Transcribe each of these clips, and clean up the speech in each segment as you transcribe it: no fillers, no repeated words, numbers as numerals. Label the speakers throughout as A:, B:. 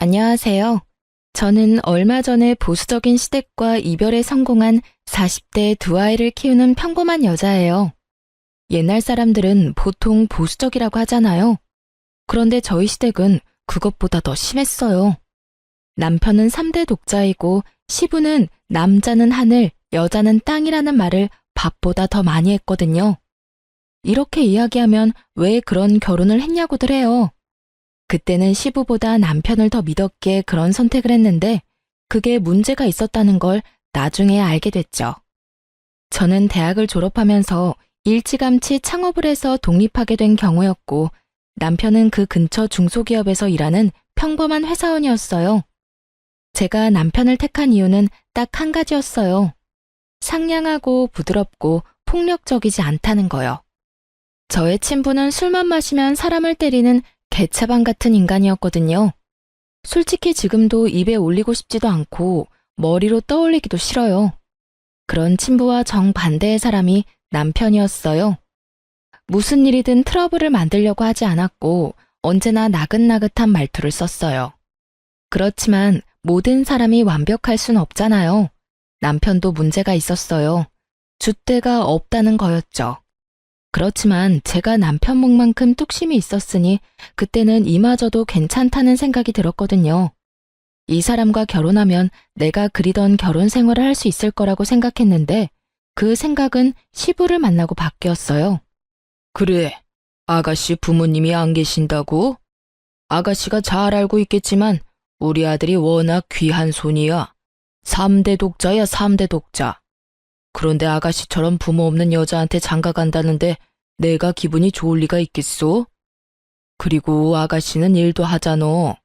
A: 안녕하세요. 저는 얼마 전에 보수적인 시댁과 이별에 성공한 40대 두 아이를 키우는 평범한 여자예요. 옛날 사람들은 보통 보수적이라고 하잖아요. 그런데 저희 시댁은 그것보다 더 심했어요. 남편은 3대 독자이고 시부는 남자는 하늘, 여자는 땅이라는 말을 밥보다 더 많이 했거든요. 이렇게 이야기하면 왜 그런 결혼을 했냐고들 해요. 그때는 시부보다 남편을 더 믿었기에 그런 선택을 했는데 그게 문제가 있었다는 걸 나중에 알게 됐죠. 저는 대학을 졸업하면서 일찌감치 창업을 해서 독립하게 된 경우였고 남편은 그 근처 중소기업에서 일하는 평범한 회사원이었어요. 제가 남편을 택한 이유는 딱 한 가지였어요. 상냥하고 부드럽고 폭력적이지 않다는 거요. 저의 친부는 술만 마시면 사람을 때리는 개차반 같은 인간이었거든요. 솔직히 지금도 입에 올리고 싶지도 않고 머리로 떠올리기도 싫어요. 그런 친부와 정반대의 사람이 남편이었어요. 무슨 일이든 트러블을 만들려고 하지 않았고 언제나 나긋나긋한 말투를 썼어요. 그렇지만 모든 사람이 완벽할 순 없잖아요. 남편도 문제가 있었어요. 줏대가 없다는 거였죠. 그렇지만 제가 남편 목만큼 뚝심이 있었으니 그때는 이마저도 괜찮다는 생각이 들었거든요. 이 사람과 결혼하면 내가 그리던 결혼 생활을 할 수 있을 거라고 생각했는데 그 생각은 시부를 만나고 바뀌었어요.
B: 그래, 아가씨 부모님이 안 계신다고? 아가씨가 잘 알고 있겠지만 우리 아들이 워낙 귀한 손이야. 3대 독자야, 3대 독자. 그런데 아가씨처럼 부모 없는 여자한테 장가 간다는데 내가 기분이 좋을 리가 있겠소? 그리고 아가씨는 일도 하잖아.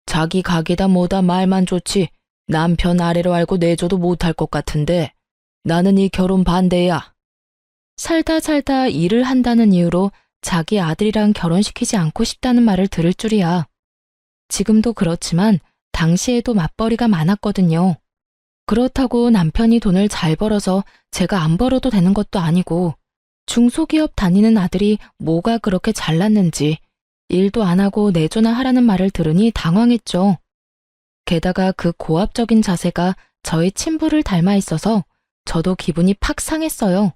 B: 자기 가게다 뭐다 말만 좋지 남편 아래로 알고 내줘도 못할 것 같은데 나는 이 결혼 반대야.
A: 살다 일을 한다는 이유로 자기 아들이랑 결혼시키지 않고 싶다는 말을 들을 줄이야. 지금도 그렇지만 당시에도 맞벌이가 많았거든요. 그렇다고 남편이 돈을 잘 벌어서 제가 안 벌어도 되는 것도 아니고 중소기업 다니는 아들이 뭐가 그렇게 잘났는지 일도 안 하고 내조나 하라는 말을 들으니 당황했죠. 게다가 그 고압적인 자세가 저희 친부를 닮아 있어서 저도 기분이 팍 상했어요.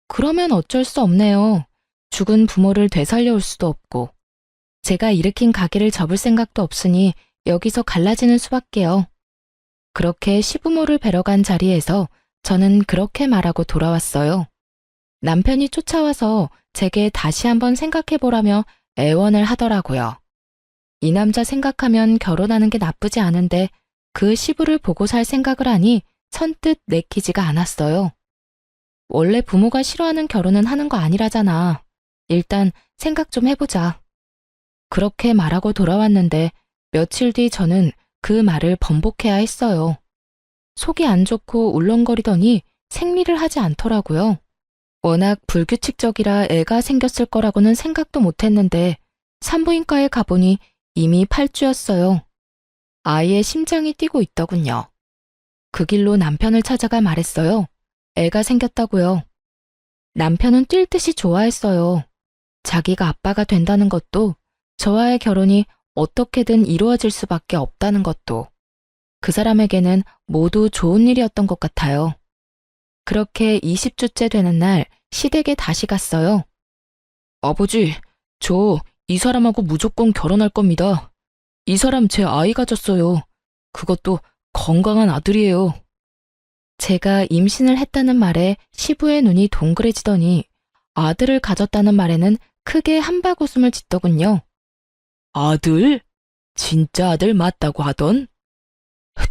A: 그러면 어쩔 수 없네요. 죽은 부모를 되살려올 수도 없고 제가 일으킨 가게를 접을 생각도 없으니 여기서 갈라지는 수밖에요. 그렇게 시부모를 뵈러 간 자리에서 저는 그렇게 말하고 돌아왔어요. 남편이 쫓아와서 제게 다시 한번 생각해보라며 애원을 하더라고요. 이 남자 생각하면 결혼하는 게 나쁘지 않은데 그 시부를 보고 살 생각을 하니 선뜻 내키지가 않았어요. 원래 부모가 싫어하는 결혼은 하는 거 아니라잖아. 일단 생각 좀 해보자. 그렇게 말하고 돌아왔는데 며칠 뒤 저는 그 말을 번복해야 했어요. 속이 안 좋고 울렁거리더니 생리를 하지 않더라고요. 워낙 불규칙적이라 애가 생겼을 거라고는 생각도 못했는데 산부인과에 가보니 이미 8주였어요. 아이의 심장이 뛰고 있더군요. 그 길로 남편을 찾아가 말했어요. 애가 생겼다고요. 남편은 뛸 듯이 좋아했어요. 자기가 아빠가 된다는 것도 저와의 결혼이 어떻게든 이루어질 수밖에 없다는 것도 그 사람에게는 모두 좋은 일이었던 것 같아요. 그렇게 20주째 되는 날 시댁에 다시 갔어요.
B: 아버지, 저 이 사람하고 무조건 결혼할 겁니다. 이 사람 제 아이 가졌어요. 그것도 건강한 아들이에요.
A: 제가 임신을 했다는 말에 시부의 눈이 동그래지더니 아들을 가졌다는 말에는 크게 한박웃음을 짓더군요.
B: 아들? 진짜 아들 맞다고 하던?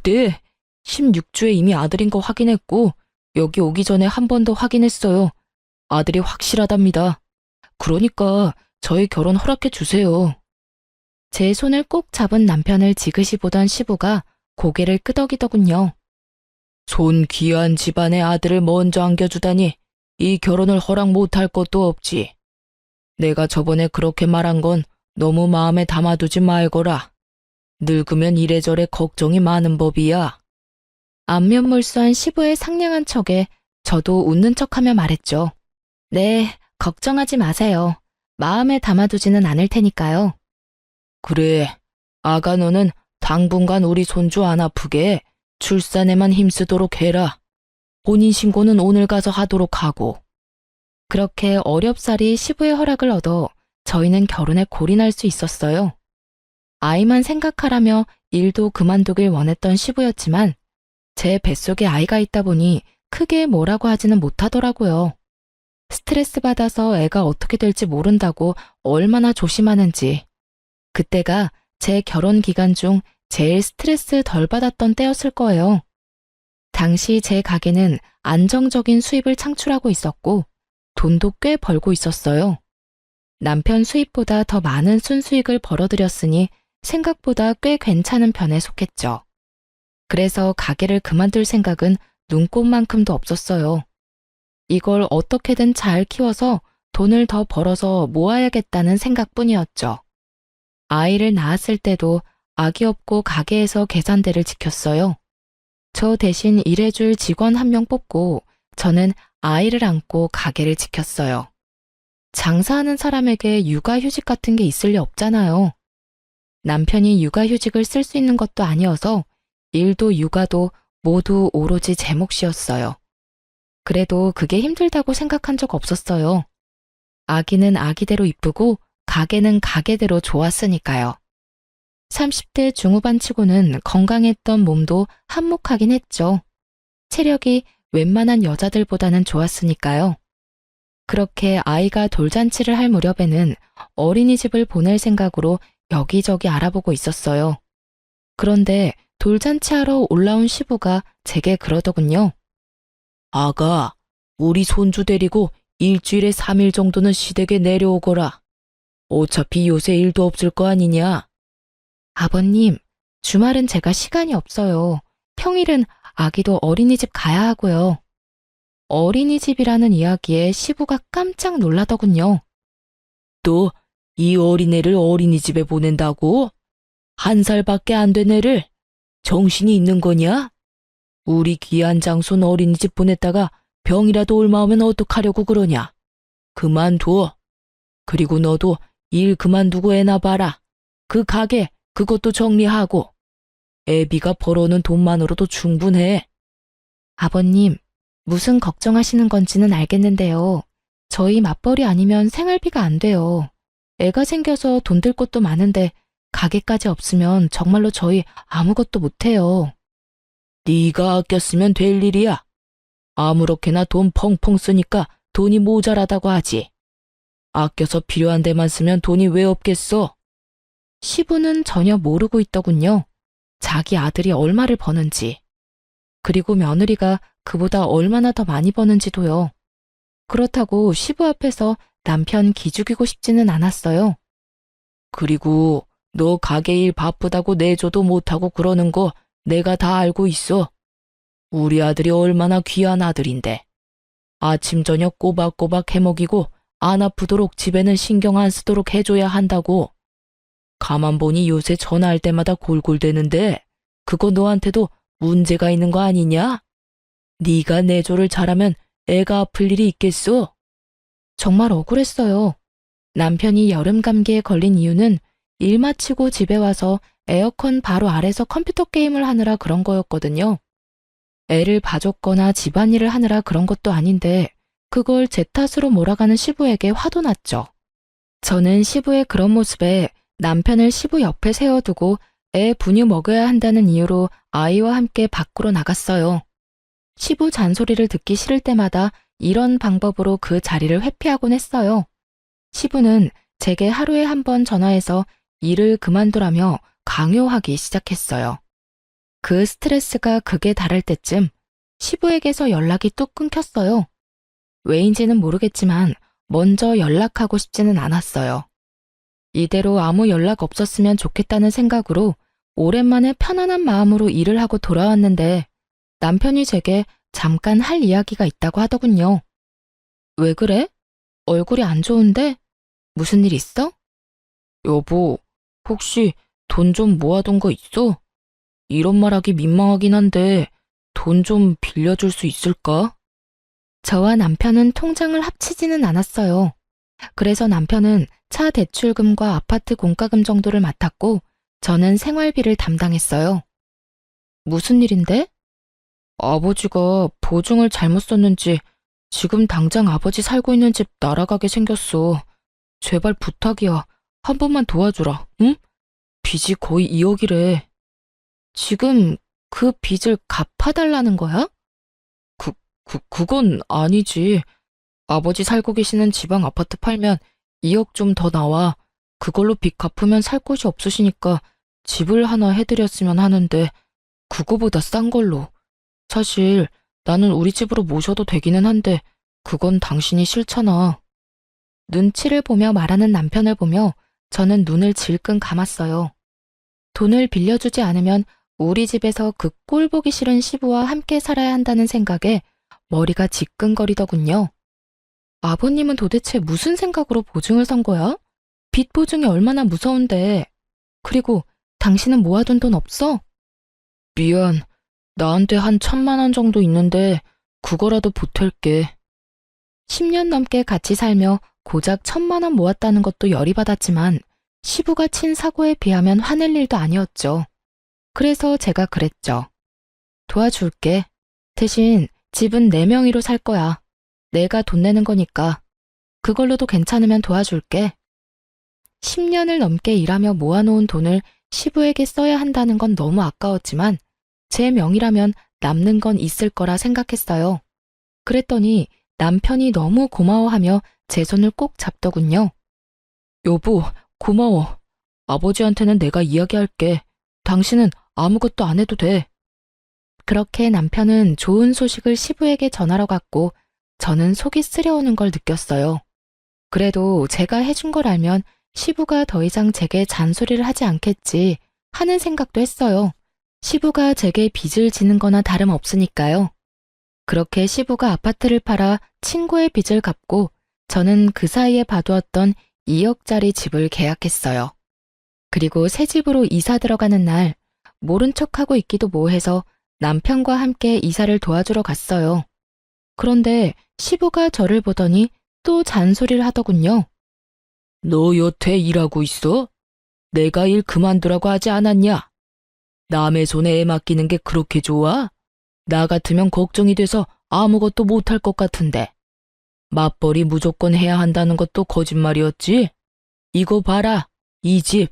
B: 네, 16주에 이미 아들인 거 확인했고 여기 오기 전에 한 번 더 확인했어요. 아들이 확실하답니다. 그러니까 저희 결혼 허락해 주세요.
A: 제 손을 꼭 잡은 남편을 지그시 보던 시부가 고개를 끄덕이더군요.
B: 손 귀한 집안의 아들을 먼저 안겨주다니 이 결혼을 허락 못할 것도 없지. 내가 저번에 그렇게 말한 건 너무 마음에 담아두지 말거라. 늙으면 이래저래 걱정이 많은 법이야.
A: 안면몰수한 시부의 상냥한 척에 저도 웃는 척하며 말했죠. 네, 걱정하지 마세요. 마음에 담아두지는 않을 테니까요.
B: 그래, 아가 너는 당분간 우리 손주 안 아프게 출산에만 힘쓰도록 해라. 혼인신고는 오늘 가서 하도록 하고.
A: 그렇게 어렵사리 시부의 허락을 얻어 저희는 결혼에 골인할 수 있었어요. 아이만 생각하라며 일도 그만두길 원했던 시부였지만 제 뱃속에 아이가 있다 보니 크게 뭐라고 하지는 못하더라고요. 스트레스 받아서 애가 어떻게 될지 모른다고 얼마나 조심하는지. 그때가 제 결혼 기간 중 제일 스트레스 덜 받았던 때였을 거예요. 당시 제 가게는 안정적인 수입을 창출하고 있었고 돈도 꽤 벌고 있었어요. 남편 수입보다 더 많은 순수익을 벌어들였으니 생각보다 꽤 괜찮은 편에 속했죠. 그래서 가게를 그만둘 생각은 눈꼽만큼도 없었어요. 이걸 어떻게든 잘 키워서 돈을 더 벌어서 모아야겠다는 생각뿐이었죠. 아이를 낳았을 때도 아기 없고 가게에서 계산대를 지켰어요. 저 대신 일해줄 직원 한 명 뽑고 저는 아이를 안고 가게를 지켰어요. 장사하는 사람에게 육아휴직 같은 게 있을 리 없잖아요. 남편이 육아휴직을 쓸 수 있는 것도 아니어서 일도 육아도 모두 오로지 제 몫이었어요. 그래도 그게 힘들다고 생각한 적 없었어요. 아기는 아기대로 이쁘고 가게는 가게대로 좋았으니까요. 30대 중후반 치고는 건강했던 몸도 한몫하긴 했죠. 체력이 웬만한 여자들보다는 좋았으니까요. 그렇게 아이가 돌잔치를 할 무렵에는 어린이집을 보낼 생각으로 여기저기 알아보고 있었어요. 그런데 돌잔치하러 올라온 시부가 제게 그러더군요.
B: 아가, 우리 손주 데리고 일주일에 3일 정도는 시댁에 내려오거라. 어차피 요새 일도 없을 거 아니냐.
A: 아버님, 주말은 제가 시간이 없어요. 평일은 아기도 어린이집 가야 하고요. 어린이집이라는 이야기에 시부가 깜짝 놀라더군요.
B: 또 이 어린애를 어린이집에 보낸다고? 1살밖에 안 된 애를? 정신이 있는 거냐? 우리 귀한 장손 어린이집 보냈다가 병이라도 올마오면 어떡하려고 그러냐? 그만둬. 그리고 너도 일 그만두고 애나 봐라. 그 가게 그것도 정리하고. 애비가 벌어오는 돈만으로도 충분해.
A: 아버님, 무슨 걱정하시는 건지는 알겠는데요. 저희 맞벌이 아니면 생활비가 안 돼요. 애가 생겨서 돈 들 곳도 많은데 가게까지 없으면 정말로 저희 아무것도 못해요.
B: 네가 아꼈으면 될 일이야. 아무렇게나 돈 펑펑 쓰니까 돈이 모자라다고 하지. 아껴서 필요한 데만 쓰면 돈이 왜 없겠어?
A: 시부는 전혀 모르고 있더군요. 자기 아들이 얼마를 버는지. 그리고 며느리가 그보다 얼마나 더 많이 버는지도요. 그렇다고 시부 앞에서 남편 기죽이고 싶지는 않았어요.
B: 그리고 너 가게 일 바쁘다고 내줘도 못하고 그러는 거 내가 다 알고 있어. 우리 아들이 얼마나 귀한 아들인데. 아침 저녁 꼬박꼬박 해먹이고 안 아프도록 집에는 신경 안 쓰도록 해줘야 한다고. 가만 보니 요새 전화할 때마다 골골대는데 그거 너한테도 문제가 있는 거 아니냐? 네가 내조를 잘하면 애가 아플 일이 있겠어?
A: 정말 억울했어요. 남편이 여름 감기에 걸린 이유는 일 마치고 집에 와서 에어컨 바로 아래서 컴퓨터 게임을 하느라 그런 거였거든요. 애를 봐줬거나 집안일을 하느라 그런 것도 아닌데 그걸 제 탓으로 몰아가는 시부에게 화도 났죠. 저는 시부의 그런 모습에 남편을 시부 옆에 세워두고 애 분유 먹여야 한다는 이유로 아이와 함께 밖으로 나갔어요. 시부 잔소리를 듣기 싫을 때마다 이런 방법으로 그 자리를 회피하곤 했어요. 시부는 제게 하루에 한 번 전화해서 일을 그만두라며 강요하기 시작했어요. 그 스트레스가 극에 달할 때쯤 시부에게서 연락이 뚝 끊겼어요. 왜인지는 모르겠지만 먼저 연락하고 싶지는 않았어요. 이대로 아무 연락 없었으면 좋겠다는 생각으로 오랜만에 편안한 마음으로 일을 하고 돌아왔는데 남편이 제게 잠깐 할 이야기가 있다고 하더군요. 왜 그래? 얼굴이 안 좋은데? 무슨 일 있어?
B: 여보, 혹시 돈 좀 모아둔 거 있어? 이런 말하기 민망하긴 한데 돈 좀 빌려줄 수 있을까?
A: 저와 남편은 통장을 합치지는 않았어요. 그래서 남편은 차 대출금과 아파트 공과금 정도를 맡았고 저는 생활비를 담당했어요. 무슨 일인데? 아버지가 보증을 잘못 썼는지 지금 당장 아버지 살고 있는 집 날아가게 생겼어. 제발 부탁이야. 한 번만 도와주라, 응? 빚이 거의 2억이래. 지금 그 빚을 갚아달라는 거야? 그건 아니지. 아버지 살고 계시는 지방 아파트 팔면 2억 좀 더 나와. 그걸로 빚 갚으면 살 곳이 없으시니까 집을 하나 해드렸으면 하는데 그거보다 싼 걸로. 사실 나는 우리 집으로 모셔도 되기는 한데 그건 당신이 싫잖아. 눈치를 보며 말하는 남편을 보며 저는 눈을 질끈 감았어요. 돈을 빌려주지 않으면 우리 집에서 그 꼴 보기 싫은 시부와 함께 살아야 한다는 생각에 머리가 지끈거리더군요. 아버님은 도대체 무슨 생각으로 보증을 선 거야? 빚 보증이 얼마나 무서운데. 그리고 당신은 모아둔 돈 없어? 미안. 나한테 한 1,000만 원 정도 있는데 그거라도 보탤게. 10년 넘게 같이 살며 고작 1,000만 원 모았다는 것도 열이 받았지만 시부가 친 사고에 비하면 화낼 일도 아니었죠. 그래서 제가 그랬죠. 도와줄게. 대신 집은 내 명의로 살 거야. 내가 돈 내는 거니까. 그걸로도 괜찮으면 도와줄게. 10년을 넘게 일하며 모아놓은 돈을 시부에게 써야 한다는 건 너무 아까웠지만 제 명의라면 남는 건 있을 거라 생각했어요. 그랬더니 남편이 너무 고마워하며 제 손을 꼭 잡더군요. 여보, 고마워. 아버지한테는 내가 이야기할게. 당신은 아무것도 안 해도 돼. 그렇게 남편은 좋은 소식을 시부에게 전하러 갔고 저는 속이 쓰려오는 걸 느꼈어요. 그래도 제가 해준 걸 알면 시부가 더 이상 제게 잔소리를 하지 않겠지 하는 생각도 했어요. 시부가 제게 빚을 지는 거나 다름없으니까요. 그렇게 시부가 아파트를 팔아 친구의 빚을 갚고 저는 그 사이에 봐두었던 2억짜리 집을 계약했어요. 그리고 새 집으로 이사 들어가는 날 모른 척하고 있기도 뭐해서 남편과 함께 이사를 도와주러 갔어요. 그런데 시부가 저를 보더니 또 잔소리를 하더군요. 너 여태 일하고 있어? 내가 일 그만두라고 하지 않았냐? 남의 손에 애 맡기는 게 그렇게 좋아? 나 같으면 걱정이 돼서 아무것도 못할 것 같은데. 맞벌이 무조건 해야 한다는 것도 거짓말이었지? 이거 봐라, 이 집.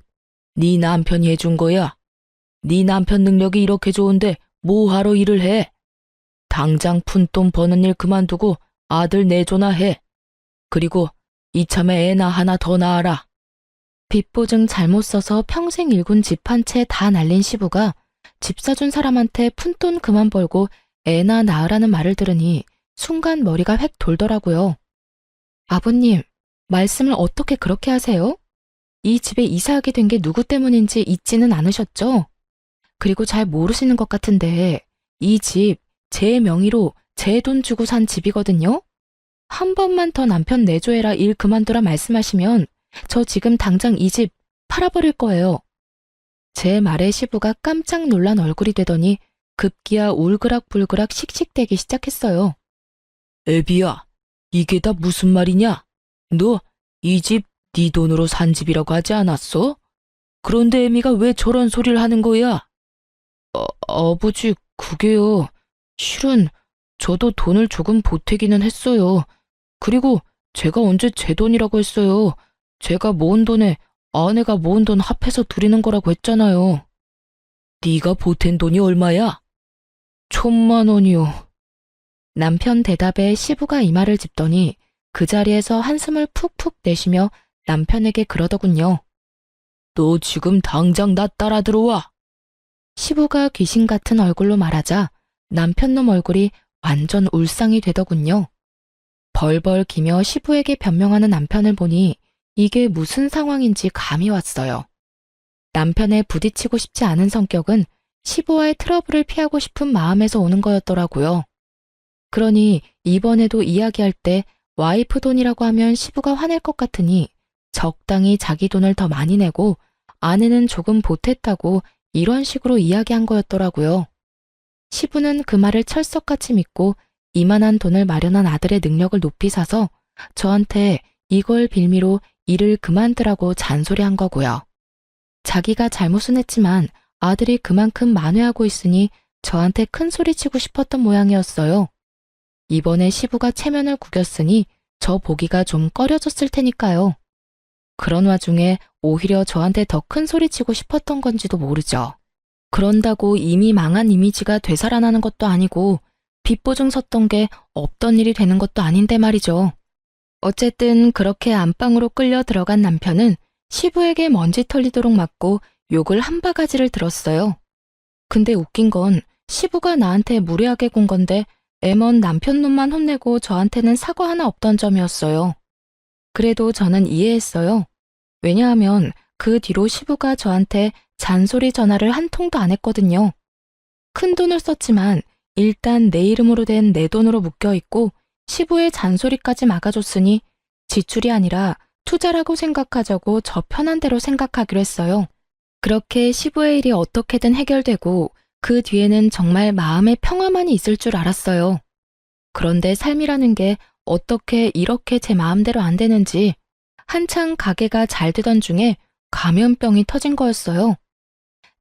A: 네 남편이 해준 거야. 네 남편 능력이 이렇게 좋은데 뭐하러 일을 해? 당장 푼돈 버는 일 그만두고 아들 내줘나 해. 그리고 이참에 애나 하나 더 낳아라. 빚보증 잘못 써서 평생 일군 집 한 채 다 날린 시부가 집 사준 사람한테 푼돈 그만 벌고 애나 낳으라는 말을 들으니 순간 머리가 획 돌더라고요. 아버님, 말씀을 어떻게 그렇게 하세요? 이 집에 이사하게 된 게 누구 때문인지 잊지는 않으셨죠? 그리고 잘 모르시는 것 같은데 이 집 제 명의로 제 돈 주고 산 집이거든요? 한 번만 더 남편 내조해라 일 그만두라 말씀하시면 저 지금 당장 이 집 팔아버릴 거예요. 제 말에 시부가 깜짝 놀란 얼굴이 되더니 급기야 울그락불그락 씩씩대기 시작했어요. 애비야, 이게 다 무슨 말이냐? 너 이 집 네 돈으로 산 집이라고 하지 않았어? 그런데 애미가 왜 저런 소리를 하는 거야? 아버지, 그게요. 실은 저도 돈을 조금 보태기는 했어요. 그리고 제가 언제 제 돈이라고 했어요. 제가 모은 돈에 아내가 모은 돈 합해서 드리는 거라고 했잖아요. 네가 보탠 돈이 얼마야? 1,000만 원이요. 남편 대답에 시부가 이마를 짚더니 그 자리에서 한숨을 푹푹 내쉬며 남편에게 그러더군요. 너 지금 당장 나 따라 들어와. 시부가 귀신 같은 얼굴로 말하자 남편 놈 얼굴이 완전 울상이 되더군요. 벌벌 기며 시부에게 변명하는 남편을 보니 이게 무슨 상황인지 감이 왔어요. 남편에 부딪히고 싶지 않은 성격은 시부와의 트러블을 피하고 싶은 마음에서 오는 거였더라고요. 그러니 이번에도 이야기할 때 와이프 돈이라고 하면 시부가 화낼 것 같으니 적당히 자기 돈을 더 많이 내고 아내는 조금 보탰다고 이런 식으로 이야기한 거였더라고요. 시부는 그 말을 철석같이 믿고 이만한 돈을 마련한 아들의 능력을 높이 사서 저한테 이걸 빌미로 일을 그만두라고 잔소리한 거고요. 자기가 잘못은 했지만 아들이 그만큼 만회하고 있으니 저한테 큰 소리치고 싶었던 모양이었어요. 이번에 시부가 체면을 구겼으니 저 보기가 좀 꺼려졌을 테니까요. 그런 와중에 오히려 저한테 더 큰 소리치고 싶었던 건지도 모르죠. 그런다고 이미 망한 이미지가 되살아나는 것도 아니고 빚보증 섰던 게 없던 일이 되는 것도 아닌데 말이죠. 어쨌든 그렇게 안방으로 끌려 들어간 남편은 시부에게 먼지 털리도록 맞고 욕을 한 바가지를 들었어요. 근데 웃긴 건 시부가 나한테 무례하게 군 건데 애먼 남편 놈만 혼내고 저한테는 사과 하나 없던 점이었어요. 그래도 저는 이해했어요. 왜냐하면 그 뒤로 시부가 저한테 잔소리 전화를 한 통도 안 했거든요. 큰 돈을 썼지만 일단 내 이름으로 된 내 돈으로 묶여있고 시부의 잔소리까지 막아줬으니 지출이 아니라 투자라고 생각하자고 저 편한 대로 생각하기로 했어요. 그렇게 시부의 일이 어떻게든 해결되고 그 뒤에는 정말 마음의 평화만이 있을 줄 알았어요. 그런데 삶이라는 게 어떻게 이렇게 제 마음대로 안 되는지 한창 가게가 잘 되던 중에 감염병이 터진 거였어요.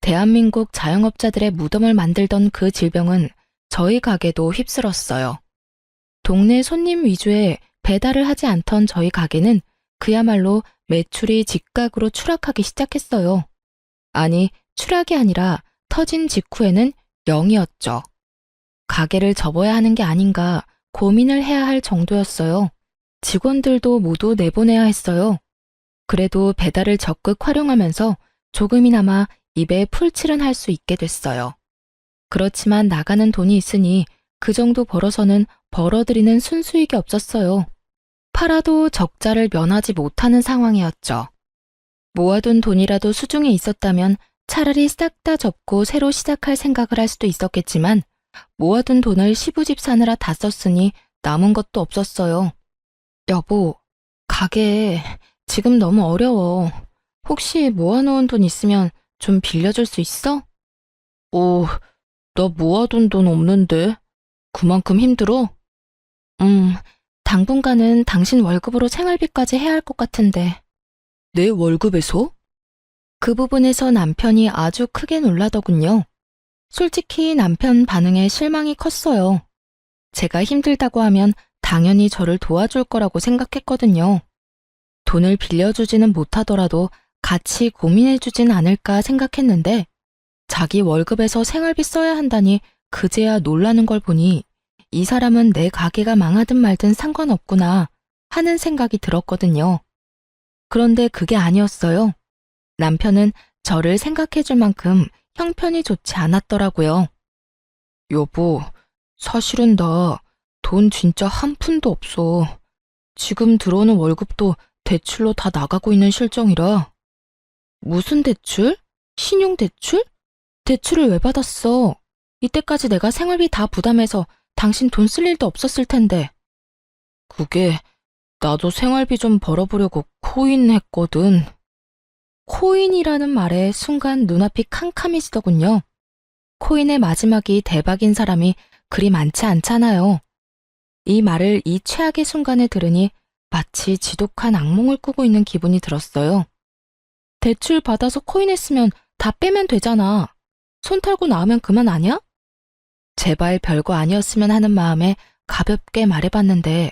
A: 대한민국 자영업자들의 무덤을 만들던 그 질병은 저희 가게도 휩쓸었어요. 동네 손님 위주의 배달을 하지 않던 저희 가게는 그야말로 매출이 직각으로 추락하기 시작했어요. 아니, 추락이 아니라 터진 직후에는 0이었죠. 가게를 접어야 하는 게 아닌가 고민을 해야 할 정도였어요. 직원들도 모두 내보내야 했어요. 그래도 배달을 적극 활용하면서 조금이나마 입에 풀칠은 할 수 있게 됐어요. 그렇지만 나가는 돈이 있으니 그 정도 벌어서는 벌어들이는 순수익이 없었어요. 팔아도 적자를 면하지 못하는 상황이었죠. 모아둔 돈이라도 수중에 있었다면 차라리 싹 다 접고 새로 시작할 생각을 할 수도 있었겠지만 모아둔 돈을 시부집 사느라 다 썼으니 남은 것도 없었어요. 여보, 가게 지금 너무 어려워. 혹시 모아놓은 돈 있으면 좀 빌려줄 수 있어? 나 모아둔 돈 없는데. 그만큼 힘들어? 당분간은 당신 월급으로 생활비까지 해야 할 것 같은데. 내 월급에서? 그 부분에서 남편이 아주 크게 놀라더군요. 솔직히 남편 반응에 실망이 컸어요. 제가 힘들다고 하면 당연히 저를 도와줄 거라고 생각했거든요. 돈을 빌려주지는 못하더라도 같이 고민해주진 않을까 생각했는데 자기 월급에서 생활비 써야 한다니 그제야 놀라는 걸 보니 이 사람은 내 가게가 망하든 말든 상관없구나 하는 생각이 들었거든요. 그런데 그게 아니었어요. 남편은 저를 생각해줄 만큼 형편이 좋지 않았더라고요. 여보, 사실은 나 돈 진짜 한 푼도 없어. 지금 들어오는 월급도 대출로 다 나가고 있는 실정이라. 무슨 대출? 신용대출? 대출을 왜 받았어? 이때까지 내가 생활비 다 부담해서 당신 돈 쓸 일도 없었을 텐데. 그게 나도 생활비 좀 벌어보려고 코인 했거든. 코인이라는 말에 순간 눈앞이 캄캄해지더군요. 코인의 마지막이 대박인 사람이 그리 많지 않잖아요. 이 말을 이 최악의 순간에 들으니 마치 지독한 악몽을 꾸고 있는 기분이 들었어요. 대출 받아서 코인 했으면 다 빼면 되잖아. 손 털고 나오면 그만 아냐? 제발 별거 아니었으면 하는 마음에 가볍게 말해봤는데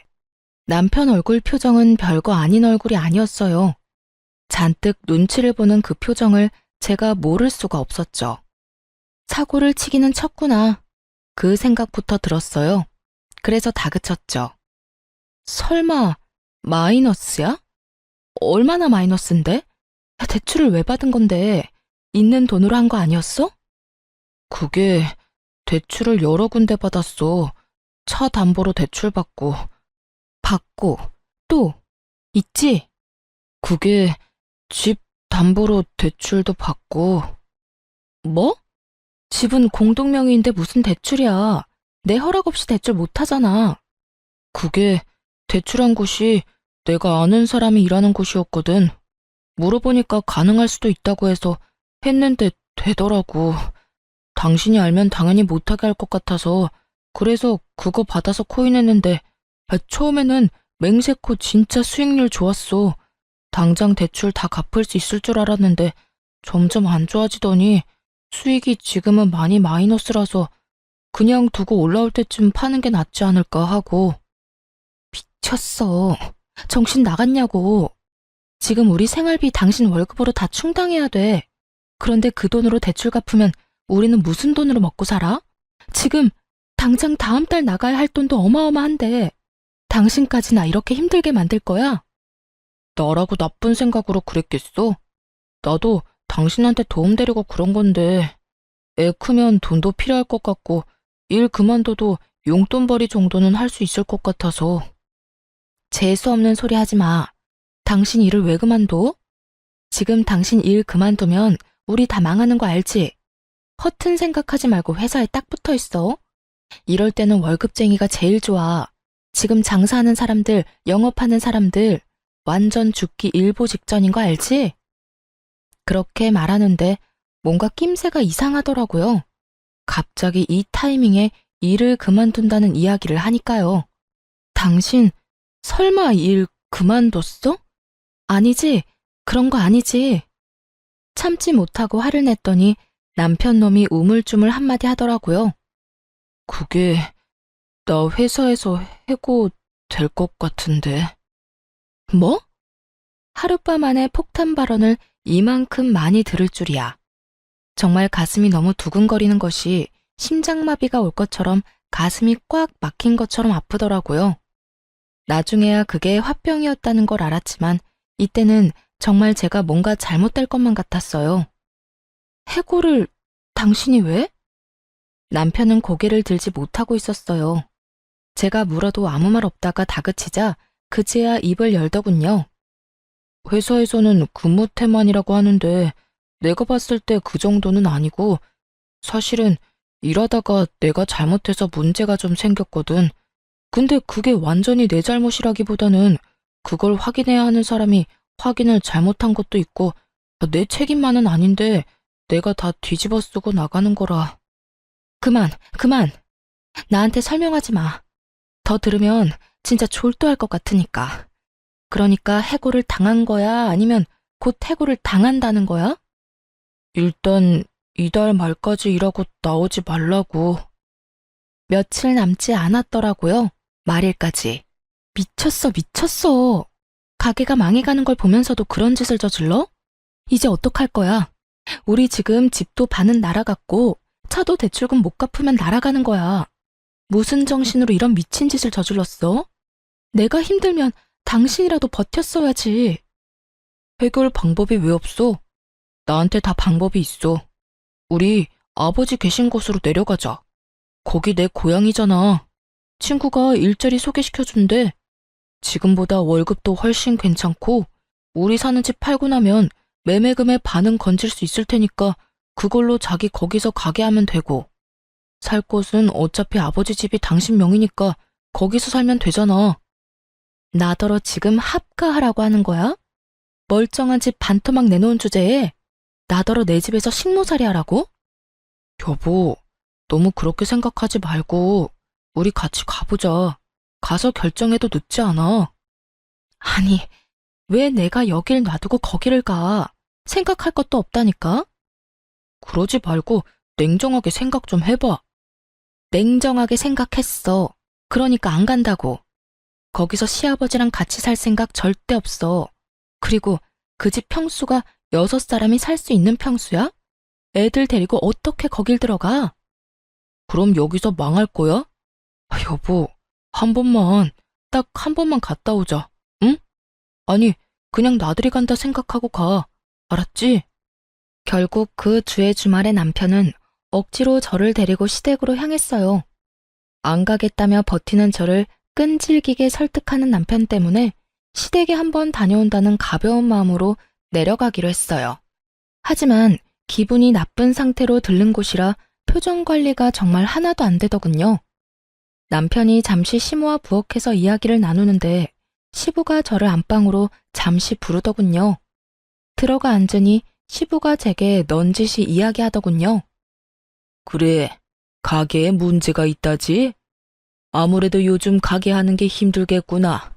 A: 남편 얼굴 표정은 별거 아닌 얼굴이 아니었어요. 잔뜩 눈치를 보는 그 표정을 제가 모를 수가 없었죠. 사고를 치기는 쳤구나. 그 생각부터 들었어요. 그래서 다그쳤죠. 설마 마이너스야? 얼마나 마이너스인데? 대출을 왜 받은 건데? 있는 돈으로 한 거 아니었어? 그게 대출을 여러 군데 받았어. 차 담보로 대출 받고 또 있지? 그게 집 담보로 대출도 받고. 뭐? 집은 공동명의인데 무슨 대출이야. 내 허락 없이 대출 못하잖아. 그게 대출한 곳이 내가 아는 사람이 일하는 곳이었거든. 물어보니까 가능할 수도 있다고 해서 했는데 되더라고. 당신이 알면 당연히 못하게 할 것 같아서 그래서 그거 받아서 코인했는데 처음에는 맹세코 진짜 수익률 좋았어. 당장 대출 다 갚을 수 있을 줄 알았는데 점점 안 좋아지더니 수익이 지금은 많이 마이너스라서 그냥 두고 올라올 때쯤 파는 게 낫지 않을까 하고. 미쳤어. 정신 나갔냐고. 지금 우리 생활비 당신 월급으로 다 충당해야 돼. 그런데 그 돈으로 대출 갚으면 우리는 무슨 돈으로 먹고 살아? 지금 당장 다음 달 나가야 할 돈도 어마어마한데 당신까지 나 이렇게 힘들게 만들 거야? 나라고 나쁜 생각으로 그랬겠어? 나도 당신한테 도움되려고 그런 건데 애 크면 돈도 필요할 것 같고 일 그만둬도 용돈벌이 정도는 할 수 있을 것 같아서. 재수 없는 소리 하지 마. 당신 일을 왜 그만둬? 지금 당신 일 그만두면 우리 다 망하는 거 알지? 허튼 생각하지 말고 회사에 딱 붙어 있어. 이럴 때는 월급쟁이가 제일 좋아. 지금 장사하는 사람들, 영업하는 사람들 완전 죽기 일보 직전인 거 알지? 그렇게 말하는데 뭔가 낌새가 이상하더라고요. 갑자기 이 타이밍에 일을 그만둔다는 이야기를 하니까요. 당신 설마 일 그만뒀어? 아니지, 그런 거 아니지. 참지 못하고 화를 냈더니 남편 놈이 우물쭈물 한마디 하더라고요. 그게 나 회사에서 해고 될 것 같은데. 뭐? 하룻밤 안에 폭탄 발언을 이만큼 많이 들을 줄이야. 정말 가슴이 너무 두근거리는 것이 심장마비가 올 것처럼 가슴이 꽉 막힌 것처럼 아프더라고요. 나중에야 그게 화병이었다는 걸 알았지만 이때는 정말 제가 뭔가 잘못될 것만 같았어요. 해고를 당신이 왜? 남편은 고개를 들지 못하고 있었어요. 제가 물어도 아무 말 없다가 다그치자 그제야 입을 열더군요. 회사에서는 근무 태만이라고 하는데 내가 봤을 때 그 정도는 아니고 사실은 일하다가 내가 잘못해서 문제가 좀 생겼거든. 근데 그게 완전히 내 잘못이라기보다는 그걸 확인해야 하는 사람이 확인을 잘못한 것도 있고 내 책임만은 아닌데 내가 다 뒤집어 쓰고 나가는 거라. 그만. 나한테 설명하지 마. 더 들으면 진짜 졸도할 것 같으니까. 그러니까 해고를 당한 거야? 아니면 곧 해고를 당한다는 거야? 일단 이달 말까지 일하고 나오지 말라고. 며칠 남지 않았더라고요. 말일까지. 미쳤어. 가게가 망해가는 걸 보면서도 그런 짓을 저질러? 이제 어떡할 거야? 우리 지금 집도 반은 날아갔고 차도 대출금 못 갚으면 날아가는 거야. 무슨 정신으로 이런 미친 짓을 저질렀어? 내가 힘들면 당신이라도 버텼어야지. 해결 방법이 왜 없어? 나한테 다 방법이 있어. 우리 아버지 계신 곳으로 내려가자. 거기 내 고향이잖아. 친구가 일자리 소개시켜준대. 지금보다 월급도 훨씬 괜찮고 우리 사는 집 팔고 나면 매매금의 반은 건질 수 있을 테니까 그걸로 자기 거기서 가게 하면 되고 살 곳은 어차피 아버지 집이 당신 명이니까 거기서 살면 되잖아. 나더러 지금 합가하라고 하는 거야? 멀쩡한 집 반토막 내놓은 주제에 나더러 내 집에서 식모살이 하라고? 여보, 너무 그렇게 생각하지 말고 우리 같이 가보자. 가서 결정해도 늦지 않아. 아니, 왜 내가 여길 놔두고 거기를 가? 생각할 것도 없다니까? 그러지 말고 냉정하게 생각 좀 해봐. 냉정하게 생각했어. 그러니까 안 간다고. 거기서 시아버지랑 같이 살 생각 절대 없어. 그리고 그 집 평수가 6사람이 살 수 있는 평수야? 애들 데리고 어떻게 거길 들어가? 그럼 여기서 망할 거야? 여보, 딱 한 번만 갔다 오자. 응? 아니, 그냥 나들이 간다 생각하고 가. 알았지? 결국 그 주의 주말에 남편은 억지로 저를 데리고 시댁으로 향했어요. 안 가겠다며 버티는 저를 끈질기게 설득하는 남편 때문에 시댁에 한번 다녀온다는 가벼운 마음으로 내려가기로 했어요. 하지만 기분이 나쁜 상태로 들른 곳이라 표정 관리가 정말 하나도 안 되더군요. 남편이 잠시 시모와 부엌에서 이야기를 나누는데 시부가 저를 안방으로 잠시 부르더군요. 들어가 앉으니 시부가 제게 넌지시 이야기하더군요.
B: 그래, 가게에 문제가 있다지? 아무래도 요즘 가게 하는 게 힘들겠구나.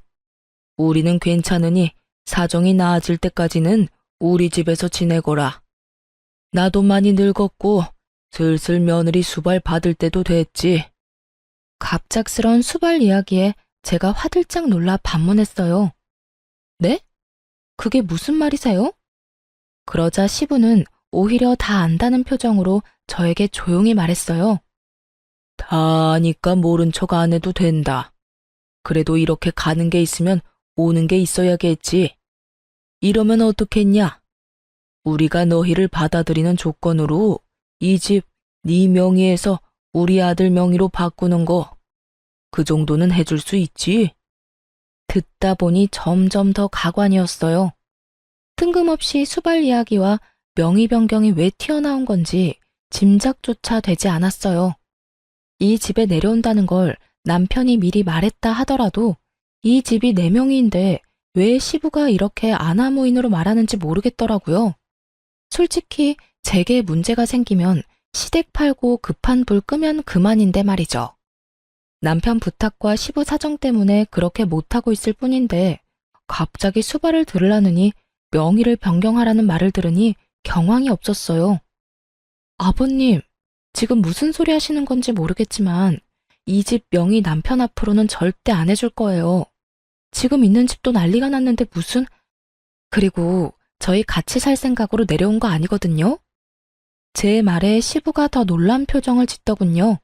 B: 우리는 괜찮으니 사정이 나아질 때까지는 우리 집에서 지내거라. 나도 많이 늙었고 슬슬 며느리 수발 받을 때도 됐지.
A: 갑작스런 수발 이야기에 제가 화들짝 놀라 반문했어요. 네? 그게 무슨 말이세요? 그러자 시부는 오히려 다 안다는 표정으로 저에게 조용히 말했어요.
B: 다 아니까 모른 척 안 해도 된다. 그래도 이렇게 가는 게 있으면 오는 게 있어야겠지. 이러면 어떻겠냐? 우리가 너희를 받아들이는 조건으로 이 집 네 명의에서 우리 아들 명의로 바꾸는 거. 그 정도는 해줄 수 있지?
A: 듣다 보니 점점 더 가관이었어요. 뜬금없이 수발 이야기와 명의 변경이 왜 튀어나온 건지 짐작조차 되지 않았어요. 이 집에 내려온다는 걸 남편이 미리 말했다 하더라도 이 집이 내 명의인데 왜 시부가 이렇게 아나무인으로 말하는지 모르겠더라고요. 솔직히 제게 문제가 생기면 시댁 팔고 급한 불 끄면 그만인데 말이죠. 남편 부탁과 시부 사정 때문에 그렇게 못하고 있을 뿐인데 갑자기 수발을 들으라느니 명의를 변경하라는 말을 들으니 경황이 없었어요. 아버님, 지금 무슨 소리 하시는 건지 모르겠지만 이 집 명의 남편 앞으로는 절대 안 해줄 거예요. 지금 있는 집도 난리가 났는데 무슨... 그리고 저희 같이 살 생각으로 내려온 거 아니거든요. 제 말에 시부가 더 놀란 표정을 짓더군요.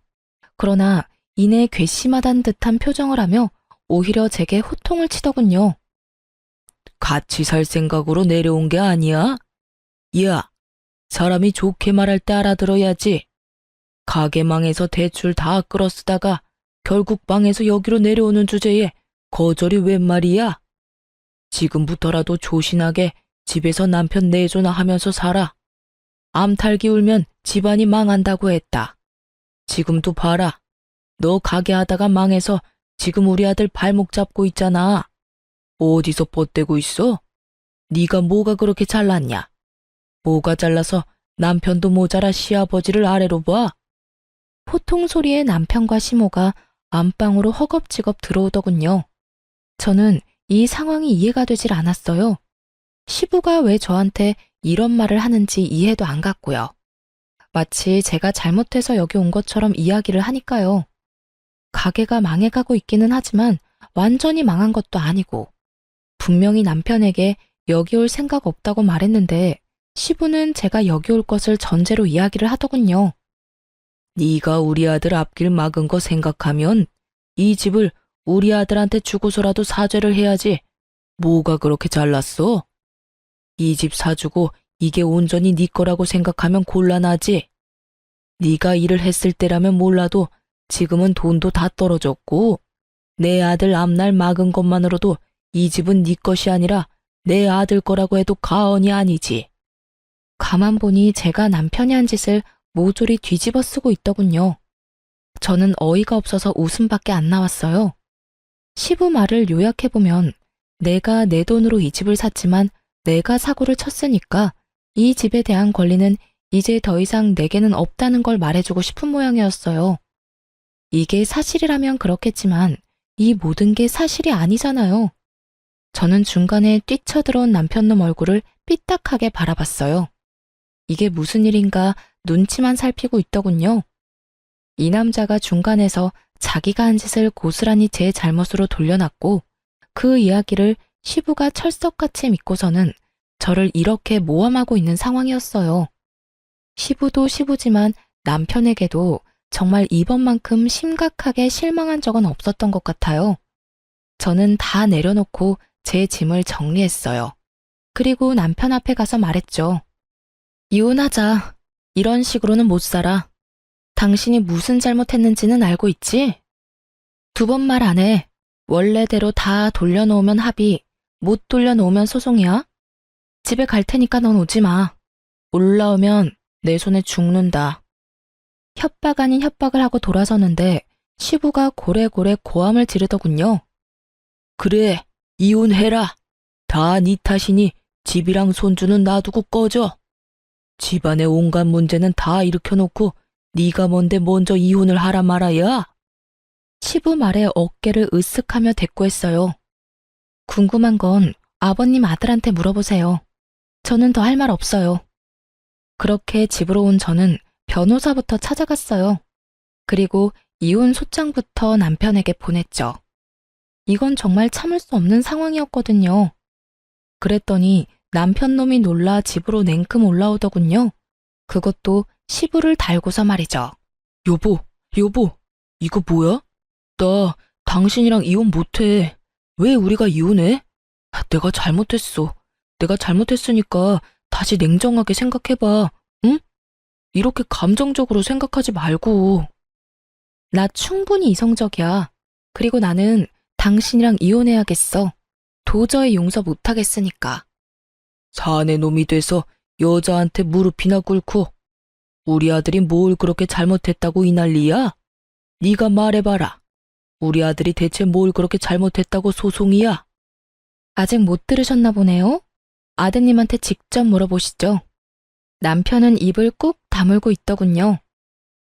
A: 그러나 이내 괘씸하단 듯한 표정을 하며 오히려 제게 호통을 치더군요.
B: 같이 살 생각으로 내려온 게 아니야? 야, 사람이 좋게 말할 때 알아들어야지. 가게 망해서 대출 다 끌어쓰다가 결국 망해서 여기로 내려오는 주제에 거절이 웬 말이야? 지금부터라도 조신하게 집에서 남편 내조나 하면서 살아. 암탈기 울면 집안이 망한다고 했다. 지금도 봐라. 너 가게 하다가 망해서 지금 우리 아들 발목 잡고 있잖아. 어디서 뻗대고 있어? 네가 뭐가 그렇게 잘났냐? 뭐가 잘나서 남편도 모자라 시아버지를 아래로 봐?
A: 호통 소리에 남편과 시모가 안방으로 허겁지겁 들어오더군요. 저는 이 상황이 이해가 되질 않았어요. 시부가 왜 저한테 이런 말을 하는지 이해도 안 갔고요. 마치 제가 잘못해서 여기 온 것처럼 이야기를 하니까요. 가게가 망해가고 있기는 하지만 완전히 망한 것도 아니고 분명히 남편에게 여기 올 생각 없다고 말했는데 시부는 제가 여기 올 것을 전제로 이야기를 하더군요.
B: 네가 우리 아들 앞길 막은 거 생각하면 이 집을 우리 아들한테 주고서라도 사죄를 해야지. 뭐가 그렇게 잘났어? 이 집 사주고 이게 온전히 네 거라고 생각하면 곤란하지. 네가 일을 했을 때라면 몰라도 지금은 돈도 다 떨어졌고 내 아들 앞날 막은 것만으로도 이 집은 네 것이 아니라 내 아들 거라고 해도 과언이 아니지.
A: 가만 보니 제가 남편이 한 짓을 모조리 뒤집어 쓰고 있더군요. 저는 어이가 없어서 웃음밖에 안 나왔어요. 시부 말을 요약해보면 내가 내 돈으로 이 집을 샀지만 내가 사고를 쳤으니까 이 집에 대한 권리는 이제 더 이상 내게는 없다는 걸 말해주고 싶은 모양이었어요. 이게 사실이라면 그렇겠지만 이 모든 게 사실이 아니잖아요. 저는 중간에 뛰쳐들어온 남편놈 얼굴을 삐딱하게 바라봤어요. 이게 무슨 일인가 눈치만 살피고 있더군요. 이 남자가 중간에서 자기가 한 짓을 고스란히 제 잘못으로 돌려놨고 그 이야기를 시부가 철석같이 믿고서는 저를 이렇게 모함하고 있는 상황이었어요. 시부도 시부지만 남편에게도 정말 이번만큼 심각하게 실망한 적은 없었던 것 같아요. 저는 다 내려놓고 제 짐을 정리했어요. 그리고 남편 앞에 가서 말했죠. 이혼하자. 이런 식으로는 못 살아. 당신이 무슨 잘못했는지는 알고 있지? 두 번 말 안 해. 원래대로 다 돌려놓으면 합의, 못 돌려놓으면 소송이야. 집에 갈 테니까 넌 오지 마. 올라오면 내 손에 죽는다. 협박 아닌 협박을 하고 돌아서는데 시부가 고래고래 고함을 지르더군요.
B: 그래, 이혼해라. 다 네 탓이니 집이랑 손주는 놔두고 꺼져. 집안의 온갖 문제는 다 일으켜놓고 네가 뭔데 먼저 이혼을 하라 말아야?
A: 시부 말에 어깨를 으쓱하며 대꾸했어요. 궁금한 건 아버님 아들한테 물어보세요. 저는 더 할 말 없어요. 그렇게 집으로 온 저는 변호사부터 찾아갔어요. 그리고 이혼 소장부터 남편에게 보냈죠. 이건 정말 참을 수 없는 상황이었거든요. 그랬더니 남편 놈이 놀라 집으로 냉큼 올라오더군요. 그것도 시부를 달고서 말이죠.
B: 여보, 이거 뭐야? 나 당신이랑 이혼 못해. 왜 우리가 이혼해? 내가 잘못했어. 내가 잘못했으니까 다시 냉정하게 생각해봐. 응? 이렇게 감정적으로 생각하지 말고.
A: 나 충분히 이성적이야. 그리고 나는 당신이랑 이혼해야겠어. 도저히 용서 못하겠으니까.
B: 사내 놈이 돼서 여자한테 무릎이나 꿇고 우리 아들이 뭘 그렇게 잘못했다고 이 난리야? 네가 말해봐라. 우리 아들이 대체 뭘 그렇게 잘못했다고 소송이야?
A: 아직 못 들으셨나 보네요. 아드님한테 직접 물어보시죠. 남편은 입을 꾹 다물고 있더군요.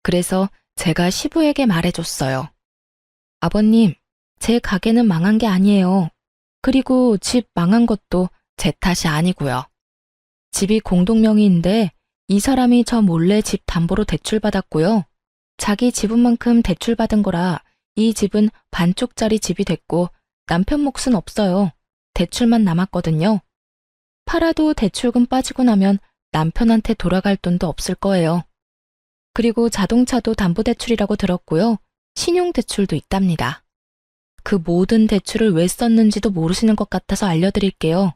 A: 그래서 제가 시부에게 말해줬어요. 아버님, 제 가게는 망한 게 아니에요. 그리고 집 망한 것도 제 탓이 아니고요. 집이 공동명의인데 이 사람이 저 몰래 집 담보로 대출받았고요. 자기 지분만큼 대출받은 거라 이 집은 반쪽짜리 집이 됐고 남편 몫은 없어요. 대출만 남았거든요. 팔아도 대출금 빠지고 나면 남편한테 돌아갈 돈도 없을 거예요. 그리고 자동차도 담보대출이라고 들었고요. 신용대출도 있답니다. 그 모든 대출을 왜 썼는지도 모르시는 것 같아서 알려드릴게요.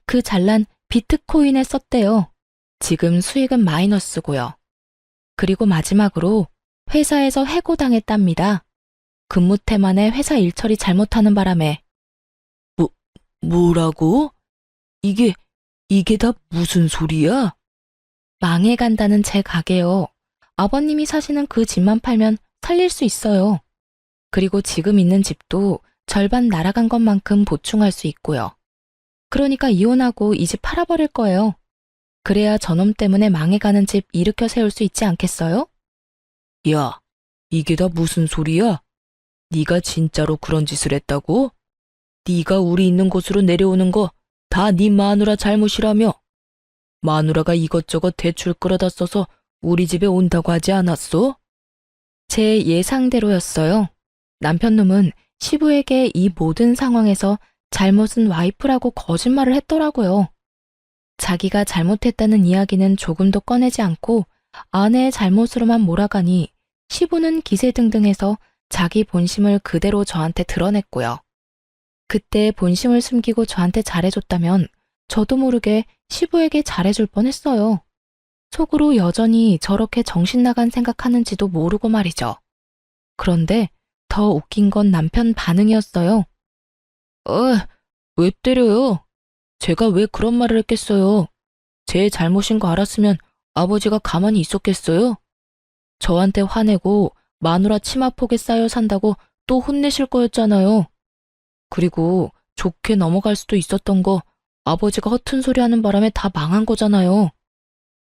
A: 그 잘난 비트코인에 썼대요. 지금 수익은 마이너스고요. 그리고 마지막으로 회사에서 해고당했답니다. 근무 태만에 회사 일처리 잘못하는 바람에.
B: 뭐라고? 이게 다 무슨 소리야?
A: 망해간다는 제 가게요. 아버님이 사시는 그 집만 팔면 살릴 수 있어요. 그리고 지금 있는 집도 절반 날아간 것만큼 보충할 수 있고요. 그러니까 이혼하고 이 집 팔아버릴 거예요. 그래야 저놈 때문에 망해가는 집 일으켜 세울 수 있지 않겠어요?
B: 야, 이게 다 무슨 소리야? 네가 진짜로 그런 짓을 했다고? 네가 우리 있는 곳으로 내려오는 거 다 네 마누라 잘못이라며? 마누라가 이것저것 대출 끌어다 써서 우리 집에 온다고 하지 않았어?
A: 제 예상대로였어요. 남편놈은 시부에게 이 모든 상황에서 잘못은 와이프라고 거짓말을 했더라고요. 자기가 잘못했다는 이야기는 조금도 꺼내지 않고 아내의 잘못으로만 몰아가니 시부는 기세등등해서 자기 본심을 그대로 저한테 드러냈고요. 그때 본심을 숨기고 저한테 잘해줬다면 저도 모르게 시부에게 잘해줄 뻔했어요. 속으로 여전히 저렇게 정신 나간 생각하는지도 모르고 말이죠. 그런데 더 웃긴 건 남편 반응이었어요.
B: 왜 때려요? 제가 왜 그런 말을 했겠어요? 제 잘못인 거 알았으면 아버지가 가만히 있었겠어요? 저한테 화내고 마누라 치마폭에 쌓여 산다고 또 혼내실 거였잖아요. 그리고 좋게 넘어갈 수도 있었던 거 아버지가 허튼 소리 하는 바람에 다 망한 거잖아요.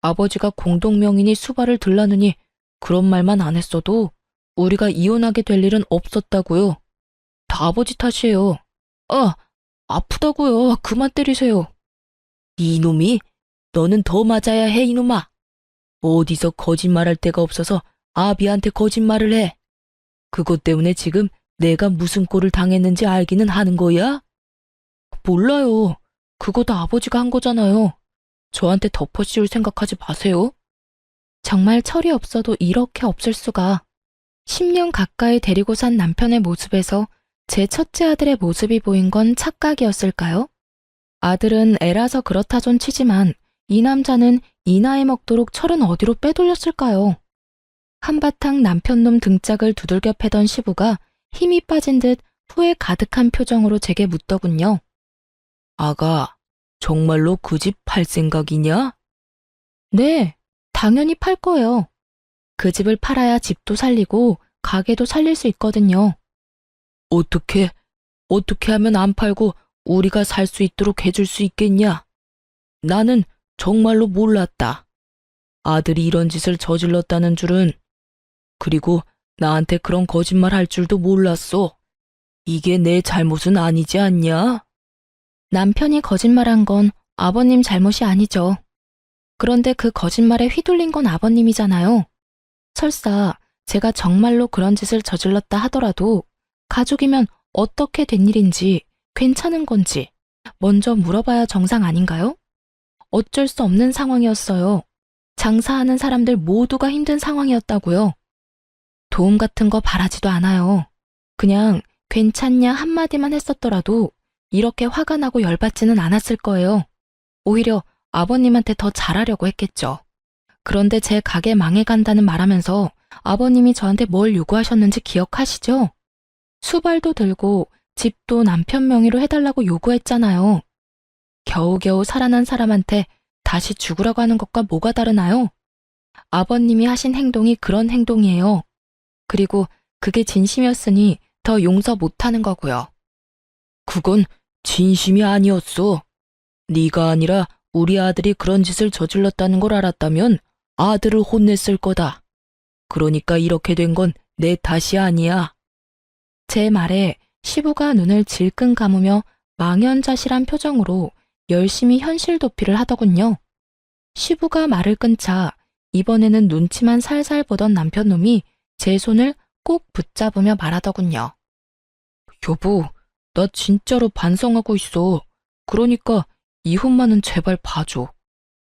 B: 아버지가 공동명의니 수발을 들라느니 그런 말만 안 했어도 우리가 이혼하게 될 일은 없었다고요. 다 아버지 탓이에요. 아프다고요. 그만 때리세요. 이놈이, 너는 더 맞아야 해, 이놈아. 어디서 거짓말할 데가 없어서 아비한테 거짓말을 해. 그것 때문에 지금 내가 무슨 꼴을 당했는지 알기는 하는 거야? 몰라요. 그거 다 아버지가 한 거잖아요. 저한테 덮어씌울 생각하지 마세요.
A: 정말 철이 없어도 이렇게 없을 수가. 10년 가까이 데리고 산 남편의 모습에서 제 첫째 아들의 모습이 보인 건 착각이었을까요? 아들은 애라서 그렇다존 치지만 이 남자는 이 나이 먹도록 철은 어디로 빼돌렸을까요? 한바탕 남편놈 등짝을 두들겨 패던 시부가 힘이 빠진 듯 후회 가득한 표정으로 제게 묻더군요.
B: 아가, 정말로 그 집 팔 생각이냐?
A: 네, 당연히 팔 거예요. 그 집을 팔아야 집도 살리고 가게도 살릴 수 있거든요.
B: 어떻게 하면 안 팔고 우리가 살 수 있도록 해줄 수 있겠냐? 나는 정말로 몰랐다. 아들이 이런 짓을 저질렀다는 줄은. 그리고 나한테 그런 거짓말 할 줄도 몰랐어. 이게 내 잘못은 아니지 않냐?
A: 남편이 거짓말한 건 아버님 잘못이 아니죠. 그런데 그 거짓말에 휘둘린 건 아버님이잖아요. 설사 제가 정말로 그런 짓을 저질렀다 하더라도 가족이면 어떻게 된 일인지 괜찮은 건지 먼저 물어봐야 정상 아닌가요? 어쩔 수 없는 상황이었어요. 장사하는 사람들 모두가 힘든 상황이었다고요. 도움 같은 거 바라지도 않아요. 그냥 괜찮냐 한마디만 했었더라도 이렇게 화가 나고 열받지는 않았을 거예요. 오히려 아버님한테 더 잘하려고 했겠죠. 그런데 제 가게 망해간다는 말하면서 아버님이 저한테 뭘 요구하셨는지 기억하시죠? 수발도 들고 집도 남편 명의로 해달라고 요구했잖아요. 겨우겨우 살아난 사람한테 다시 죽으라고 하는 것과 뭐가 다르나요? 아버님이 하신 행동이 그런 행동이에요. 그리고 그게 진심이었으니 더 용서 못하는 거고요.
B: 그건 진심이 아니었어. 네가 아니라 우리 아들이 그런 짓을 저질렀다는 걸 알았다면 아들을 혼냈을 거다. 그러니까 이렇게 된 건 내 탓이 아니야.
A: 제 말에 시부가 눈을 질끈 감으며 망연자실한 표정으로 열심히 현실 도피를 하더군요. 시부가 말을 끊자 이번에는 눈치만 살살 보던 남편놈이 제 손을 꼭 붙잡으며 말하더군요.
B: 여보, 나 진짜로 반성하고 있어. 그러니까 이혼만은 제발 봐줘.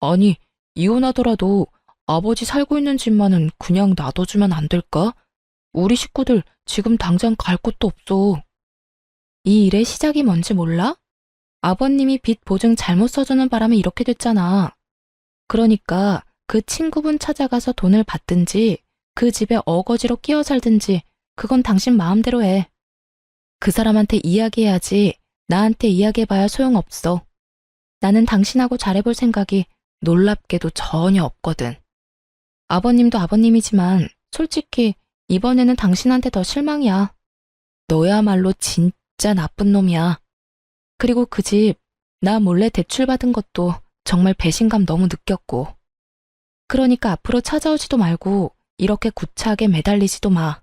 B: 아니, 이혼하더라도 아버지 살고 있는 집만은 그냥 놔둬주면 안 될까? 우리 식구들 지금 당장 갈 곳도 없어.
A: 이 일의 시작이 뭔지 몰라? 아버님이 빚 보증 잘못 써주는 바람에 이렇게 됐잖아. 그러니까 그 친구분 찾아가서 돈을 받든지 그 집에 어거지로 끼어 살든지 그건 당신 마음대로 해. 그 사람한테 이야기해야지 나한테 이야기해봐야 소용없어. 나는 당신하고 잘해볼 생각이 놀랍게도 전혀 없거든. 아버님도 아버님이지만 솔직히 이번에는 당신한테 더 실망이야. 너야말로 진짜 나쁜 놈이야. 그리고 그 집 나 몰래 대출받은 것도 정말 배신감 너무 느꼈고. 그러니까 앞으로 찾아오지도 말고 이렇게 구차하게 매달리지도 마.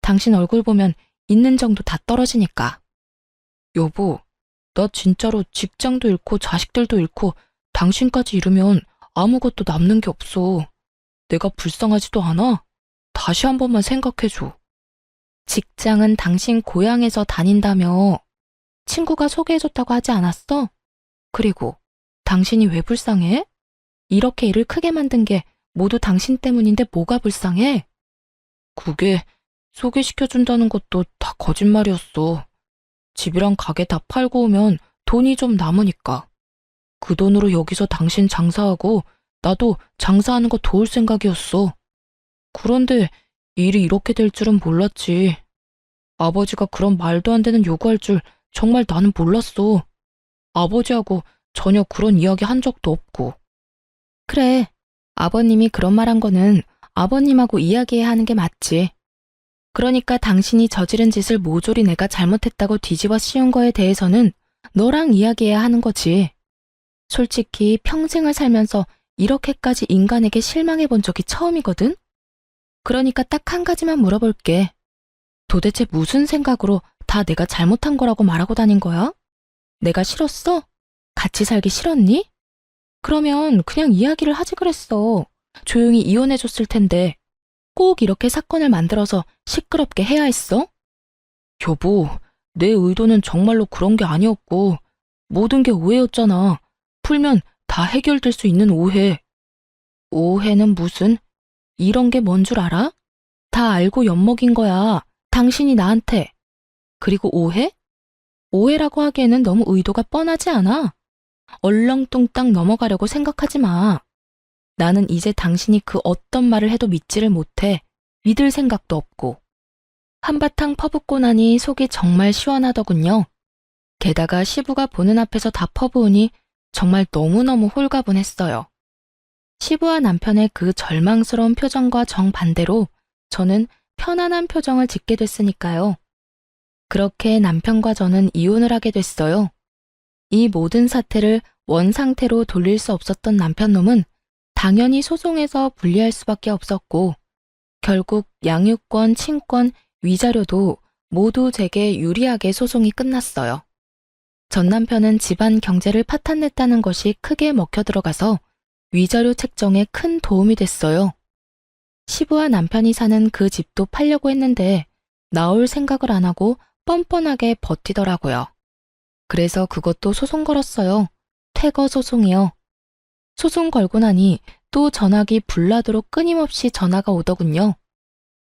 A: 당신 얼굴 보면 있는 정도 다 떨어지니까.
B: 여보, 나 진짜로 직장도 잃고 자식들도 잃고 당신까지 잃으면 아무것도 남는 게 없어. 내가 불쌍하지도 않아? 다시 한 번만 생각해줘.
A: 직장은 당신 고향에서 다닌다며. 친구가 소개해줬다고 하지 않았어? 그리고 당신이 왜 불쌍해? 이렇게 일을 크게 만든 게 모두 당신 때문인데 뭐가 불쌍해?
B: 그게 소개시켜준다는 것도 다 거짓말이었어. 집이랑 가게 다 팔고 오면 돈이 좀 남으니까. 그 돈으로 여기서 당신 장사하고 나도 장사하는 거 도울 생각이었어. 그런데 일이 이렇게 될 줄은 몰랐지. 아버지가 그런 말도 안 되는 요구할 줄 정말 나는 몰랐어. 아버지하고 전혀 그런 이야기 한 적도 없고.
A: 그래, 아버님이 그런 말 한 거는 아버님하고 이야기해야 하는 게 맞지. 그러니까 당신이 저지른 짓을 모조리 내가 잘못했다고 뒤집어 씌운 거에 대해서는 너랑 이야기해야 하는 거지. 솔직히 평생을 살면서 이렇게까지 인간에게 실망해 본 적이 처음이거든? 그러니까 딱 한 가지만 물어볼게. 도대체 무슨 생각으로 다 내가 잘못한 거라고 말하고 다닌 거야? 내가 싫었어? 같이 살기 싫었니? 그러면 그냥 이야기를 하지 그랬어. 조용히 이혼해줬을 텐데 꼭 이렇게 사건을 만들어서 시끄럽게 해야 했어?
B: 여보, 내 의도는 정말로 그런 게 아니었고 모든 게 오해였잖아. 풀면 다 해결될 수 있는 오해.
A: 오해는 무슨? 이런 게 뭔 줄 알아? 다 알고 엿먹인 거야. 당신이 나한테. 그리고 오해? 오해라고 하기에는 너무 의도가 뻔하지 않아? 얼렁뚱땅 넘어가려고 생각하지 마. 나는 이제 당신이 그 어떤 말을 해도 믿지를 못해. 믿을 생각도 없고. 한바탕 퍼붓고 나니 속이 정말 시원하더군요. 게다가 시부가 보는 앞에서 다 퍼부으니 정말 너무너무 홀가분했어요. 시부와 남편의 그 절망스러운 표정과 정반대로 저는 편안한 표정을 짓게 됐으니까요. 그렇게 남편과 저는 이혼을 하게 됐어요. 이 모든 사태를 원상태로 돌릴 수 없었던 남편놈은 당연히 소송에서 불리할 수밖에 없었고 결국 양육권, 친권, 위자료도 모두 제게 유리하게 소송이 끝났어요. 전 남편은 집안 경제를 파탄냈다는 것이 크게 먹혀 들어가서 위자료 책정에 큰 도움이 됐어요. 시부와 남편이 사는 그 집도 팔려고 했는데 나올 생각을 안 하고 뻔뻔하게 버티더라고요. 그래서 그것도 소송 걸었어요. 퇴거 소송이요. 소송 걸고 나니 또 전화기 불나도록 끊임없이 전화가 오더군요.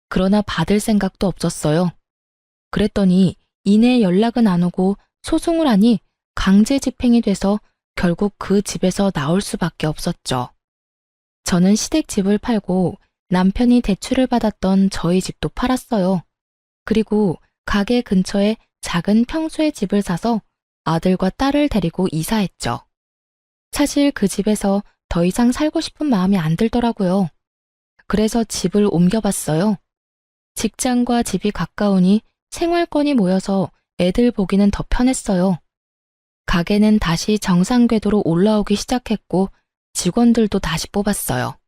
A: 그러나 받을 생각도 없었어요. 그랬더니 이내 연락은 안 오고 소송을 하니 강제 집행이 돼서 결국 그 집에서 나올 수밖에 없었죠. 저는 시댁집을 팔고 남편이 대출을 받았던 저희 집도 팔았어요. 그리고 가게 근처에 작은 평수의 집을 사서 아들과 딸을 데리고 이사했죠. 사실 그 집에서 더 이상 살고 싶은 마음이 안 들더라고요. 그래서 집을 옮겨봤어요. 직장과 집이 가까우니 생활권이 모여서 애들 보기는 더 편했어요. 가게는 다시 정상 궤도로 올라오기 시작했고 직원들도 다시 뽑았어요.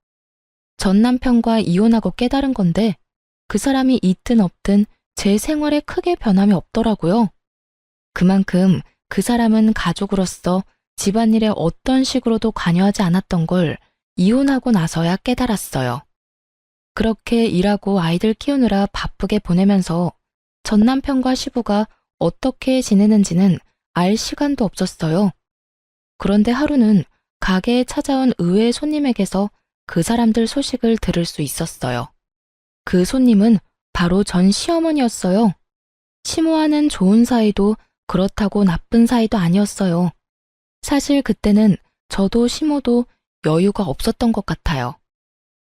A: 전 남편과 이혼하고 깨달은 건데 그 사람이 있든 없든 제 생활에 크게 변함이 없더라고요. 그만큼 그 사람은 가족으로서 집안일에 어떤 식으로도 관여하지 않았던 걸 이혼하고 나서야 깨달았어요. 그렇게 일하고 아이들 키우느라 바쁘게 보내면서 전 남편과 시부가 어떻게 지내는지는 알 시간도 없었어요. 그런데 하루는 가게에 찾아온 의외의 손님에게서 그 사람들 소식을 들을 수 있었어요. 그 손님은 바로 전 시어머니였어요. 시모와는 좋은 사이도 그렇다고 나쁜 사이도 아니었어요. 사실 그때는 저도 시모도 여유가 없었던 것 같아요.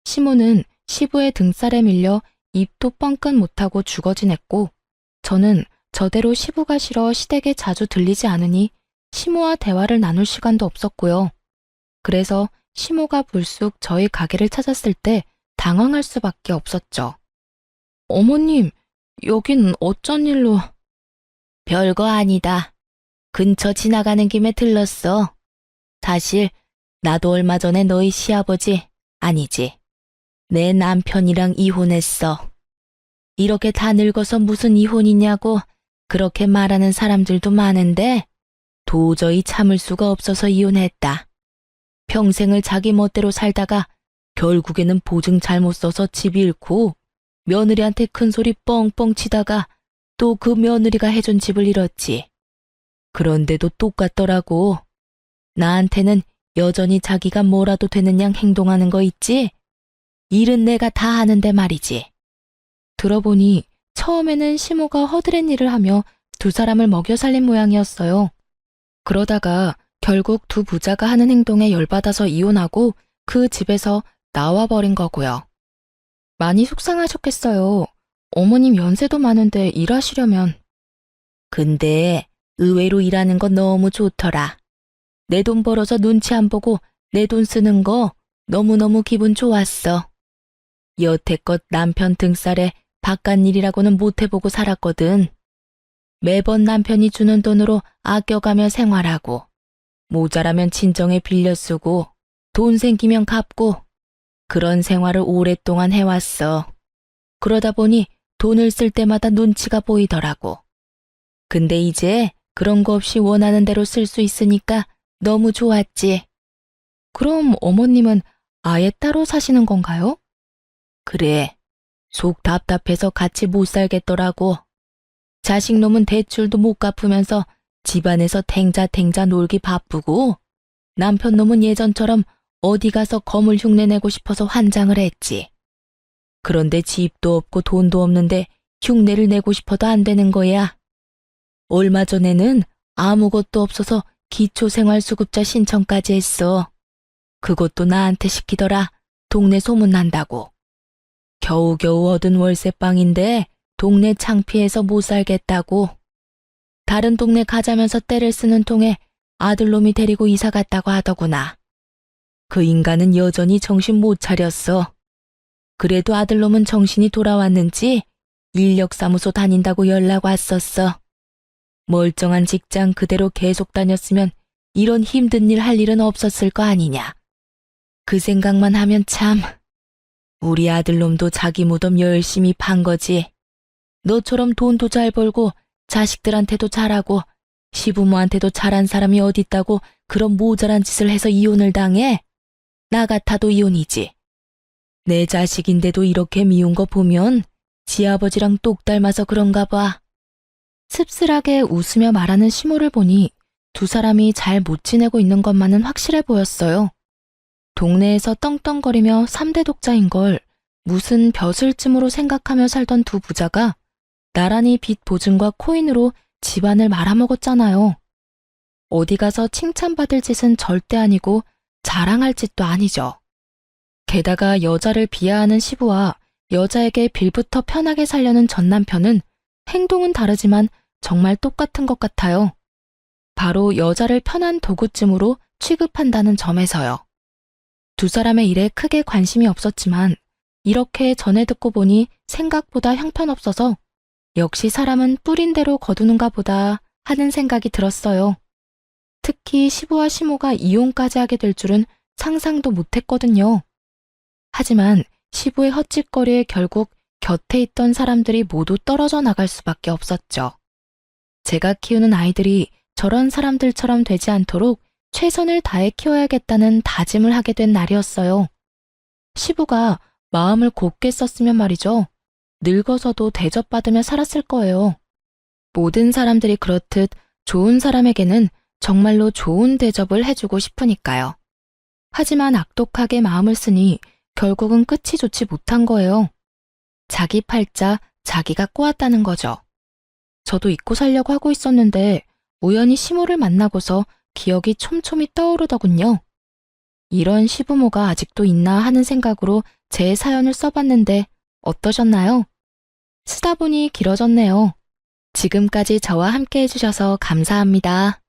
A: 시모는 시부의 등살에 밀려 입도 뻥끗 못하고 죽어 지냈고 저는 저대로 시부가 싫어 시댁에 자주 들리지 않으니 시모와 대화를 나눌 시간도 없었고요. 그래서 시모가 불쑥 저희 가게를 찾았을 때 당황할 수밖에 없었죠. 어머님, 여긴 어쩐 일로? 별거 아니다. 근처 지나가는 김에 들렀어. 사실 나도 얼마 전에 너희 시아버지, 아니지, 내 남편이랑 이혼했어. 이렇게 다 늙어서 무슨 이혼이냐고 그렇게 말하는 사람들도 많은데 도저히 참을 수가 없어서 이혼했다. 평생을 자기 멋대로 살다가 결국에는 보증 잘못 써서 집 잃고 며느리한테 큰소리 뻥뻥 치다가 또 그 며느리가 해준 집을 잃었지. 그런데도 똑같더라고. 나한테는 여전히 자기가 뭐라도 되는 양 행동하는 거 있지? 일은 내가 다 하는데 말이지. 들어보니 처음에는 시모가 허드렛 일을 하며 두 사람을 먹여 살린 모양이었어요. 그러다가 결국 두 부자가 하는 행동에 열받아서 이혼하고 그 집에서 나와버린 거고요. 많이 속상하셨겠어요. 어머님 연세도 많은데 일하시려면. 근데 의외로 일하는 건 너무 좋더라. 내 돈 벌어서 눈치 안 보고 내 돈 쓰는 거 너무너무 기분 좋았어. 여태껏 남편 등살에 바깥일이라고는 못 해보고 살았거든. 매번 남편이 주는 돈으로 아껴가며 생활하고 모자라면 친정에 빌려 쓰고 돈 생기면 갚고 그런 생활을 오랫동안 해왔어. 그러다 보니 돈을 쓸 때마다 눈치가 보이더라고. 근데 이제 그런 거 없이 원하는 대로 쓸 수 있으니까 너무 좋았지. 그럼 어머님은 아예 따로 사시는 건가요? 그래. 속 답답해서 같이 못 살겠더라고. 자식놈은 대출도 못 갚으면서 집안에서 탱자탱자 놀기 바쁘고 남편놈은 예전처럼 어디 가서 거물 흉내 내고 싶어서 환장을 했지. 그런데 집도 없고 돈도 없는데 흉내를 내고 싶어도 안 되는 거야. 얼마 전에는 아무것도 없어서 기초생활수급자 신청까지 했어. 그것도 나한테 시키더라. 동네 소문난다고. 겨우겨우 얻은 월세방인데 동네 창피해서 못 살겠다고. 다른 동네 가자면서 떼를 쓰는 통에 아들놈이 데리고 이사 갔다고 하더구나. 그 인간은 여전히 정신 못 차렸어. 그래도 아들놈은 정신이 돌아왔는지 인력사무소 다닌다고 연락 왔었어. 멀쩡한 직장 그대로 계속 다녔으면 이런 힘든 일 할 일은 없었을 거 아니냐. 그 생각만 하면 참, 우리 아들놈도 자기 무덤 열심히 판 거지. 너처럼 돈도 잘 벌고 자식들한테도 잘하고 시부모한테도 잘한 사람이 어딨다고 그런 모자란 짓을 해서 이혼을 당해? 나 같아도 이혼이지. 내 자식인데도 이렇게 미운 거 보면 지 아버지랑 똑 닮아서 그런가 봐. 씁쓸하게 웃으며 말하는 시모를 보니 두 사람이 잘 못 지내고 있는 것만은 확실해 보였어요. 동네에서 떵떵거리며 3대 독자인 걸 무슨 벼슬쯤으로 생각하며 살던 두 부자가 나란히 빚 보증과 코인으로 집안을 말아먹었잖아요. 어디 가서 칭찬받을 짓은 절대 아니고 자랑할 짓도 아니죠. 게다가 여자를 비하하는 시부와 여자에게 빌부터 편하게 살려는 전 남편은 행동은 다르지만 정말 똑같은 것 같아요. 바로 여자를 편한 도구쯤으로 취급한다는 점에서요. 두 사람의 일에 크게 관심이 없었지만 이렇게 전해 듣고 보니 생각보다 형편없어서 역시 사람은 뿌린 대로 거두는가 보다 하는 생각이 들었어요. 특히 시부와 시모가 이혼까지 하게 될 줄은 상상도 못했거든요. 하지만 시부의 헛짓거리에 결국 곁에 있던 사람들이 모두 떨어져 나갈 수밖에 없었죠. 제가 키우는 아이들이 저런 사람들처럼 되지 않도록 최선을 다해 키워야겠다는 다짐을 하게 된 날이었어요. 시부가 마음을 곱게 썼으면 말이죠. 늙어서도 대접받으며 살았을 거예요. 모든 사람들이 그렇듯 좋은 사람에게는 정말로 좋은 대접을 해주고 싶으니까요. 하지만 악독하게 마음을 쓰니 결국은 끝이 좋지 못한 거예요. 자기 팔자 자기가 꼬았다는 거죠. 저도 잊고 살려고 하고 있었는데 우연히 시모를 만나고서 기억이 촘촘히 떠오르더군요. 이런 시부모가 아직도 있나 하는 생각으로 제 사연을 써봤는데 어떠셨나요? 쓰다 보니 길어졌네요. 지금까지 저와 함께 해주셔서 감사합니다.